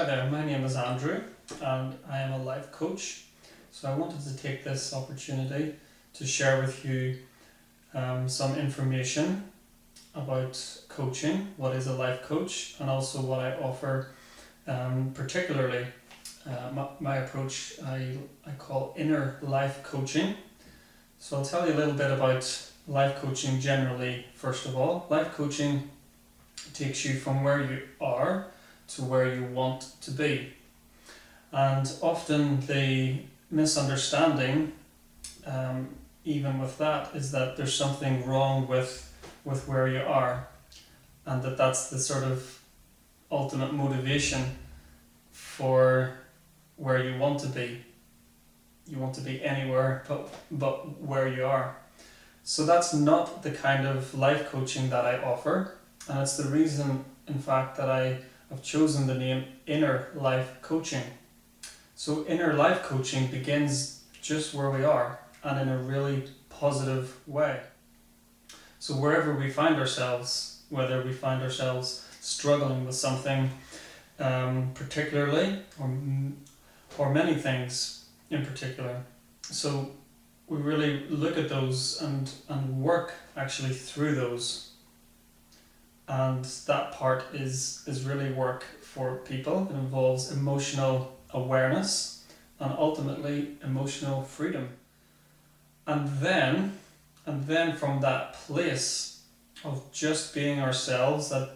Hi there, my name is Andrew and I am a life coach. So I wanted to take this opportunity to share with you some information about coaching, what is a life coach, and also what I offer, particularly my approach I call inner life coaching. So I'll tell you a little bit about life coaching generally. First of all, life coaching takes you from where you are to where you want to be. And often the misunderstanding, even with that, is that there's something wrong with where you are, and that's the sort of ultimate motivation for where you want to be. You want to be anywhere but where you are. So that's not the kind of life coaching that I offer, and it's the reason, in fact, that I have chosen the name Inner Life Coaching. So inner life coaching begins just where we are, and in a really positive way. So wherever we find ourselves, whether we find ourselves struggling with something particularly, or many things in particular, so we really look at those and work actually through those. And that part is really work for people. It involves emotional awareness and ultimately emotional freedom. And then from that place of just being ourselves, that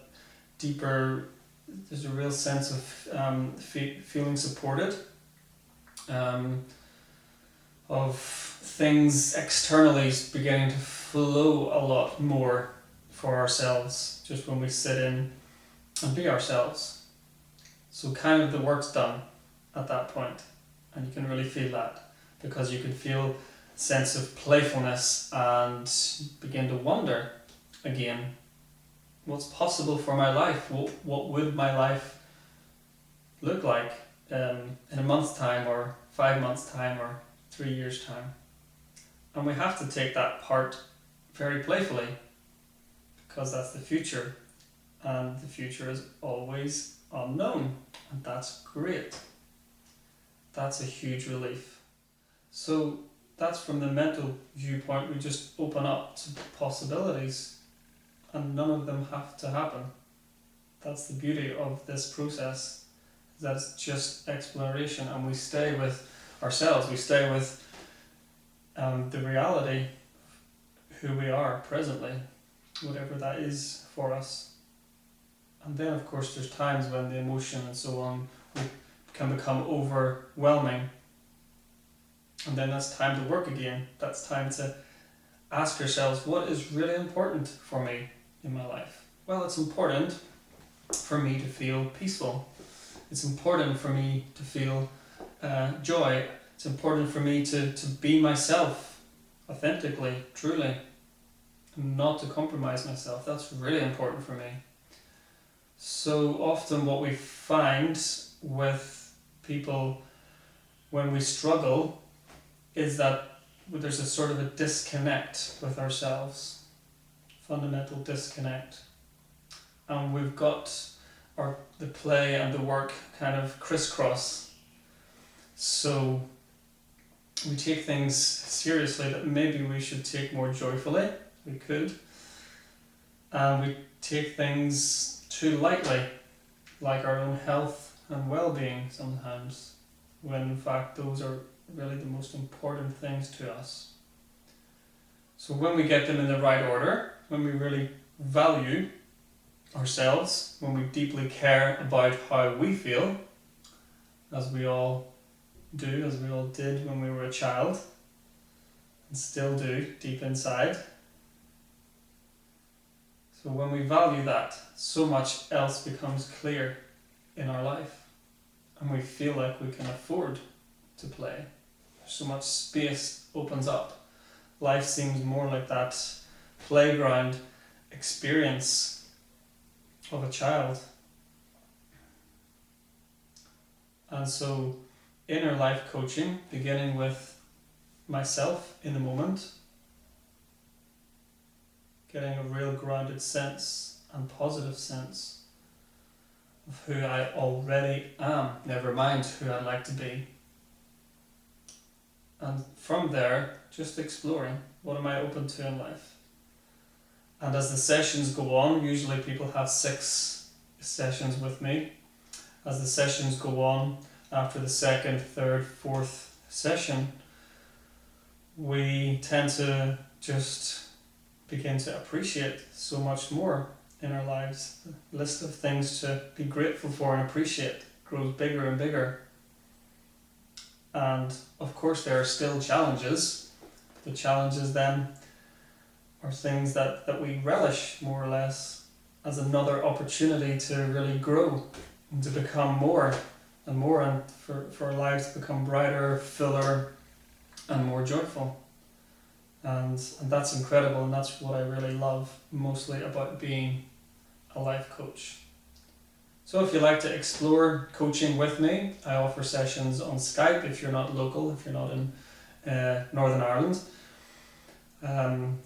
deeper, there's a real sense of feeling supported, of things externally beginning to flow a lot more for ourselves, just when we sit in and be ourselves. So kind of the work's done at that point, and you can really feel that, because you can feel a sense of playfulness and begin to wonder again, what's possible for my life? What would my life look like in a month's time, or 5 months' time, or 3 years' time? And we have to take that part very playfully, because that's the future, and the future is always unknown, and that's great. That's a huge relief. So that's from the mental viewpoint. We just open up to possibilities, and none of them have to happen. That's the beauty of this process, that it's just exploration, and we stay with ourselves, we stay with the reality, who we are presently, whatever that is for us. And then of course there's times when the emotion and so on can become overwhelming, and then that's time to work again. That's time to ask yourselves, what is really important for me in my life? Well, it's important for me to feel peaceful. It's important for me to feel joy. It's important for me to be myself authentically, truly, not to compromise myself. That's really important for me. So often what we find with people when we struggle is that there's a sort of a disconnect with ourselves, fundamental disconnect. And we've got the play and the work kind of crisscross. So we take things seriously that maybe we should take more joyfully. We could. And we take things too lightly, like our own health and well-being sometimes, when in fact those are really the most important things to us. So when we get them in the right order, when we really value ourselves, when we deeply care about how we feel, as we all do, as we all did when we were a child, and still do deep inside. So when we value that, so much else becomes clear in our life, and we feel like we can afford to play. So much space opens up. Life seems more like that playground experience of a child. And so inner life coaching, beginning with myself in the moment, getting a real grounded sense and positive sense of who I already am, never mind who I'd like to be. And from there, just exploring, what am I open to in life? And as the sessions go on, usually people have 6 sessions with me. As the sessions go on, after the 2nd, 3rd, 4th session, we tend to just begin to appreciate so much more in our lives. The list of things to be grateful for and appreciate grows bigger and bigger. And of course there are still challenges. The challenges then are things that we relish more or less as another opportunity to really grow and to become more and more, and for our lives to become brighter, fuller and more joyful. And that's incredible, and that's what I really love mostly about being a life coach. So if you'd like to explore coaching with me, I offer sessions on Skype if you're not local, if you're not in Northern Ireland.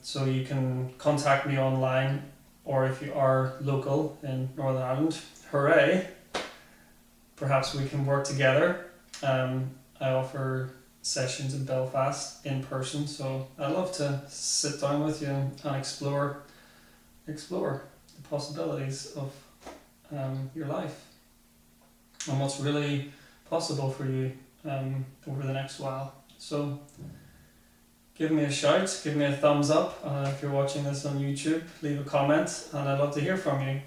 So you can contact me online, or if you are local in Northern Ireland, hooray! Perhaps we can work together. I offer sessions in Belfast in person, so I'd love to sit down with you and explore the possibilities of your life and what's really possible for you over the next while. So give me a shout, give me a thumbs up if you're watching this on YouTube, leave a comment, and I'd love to hear from you.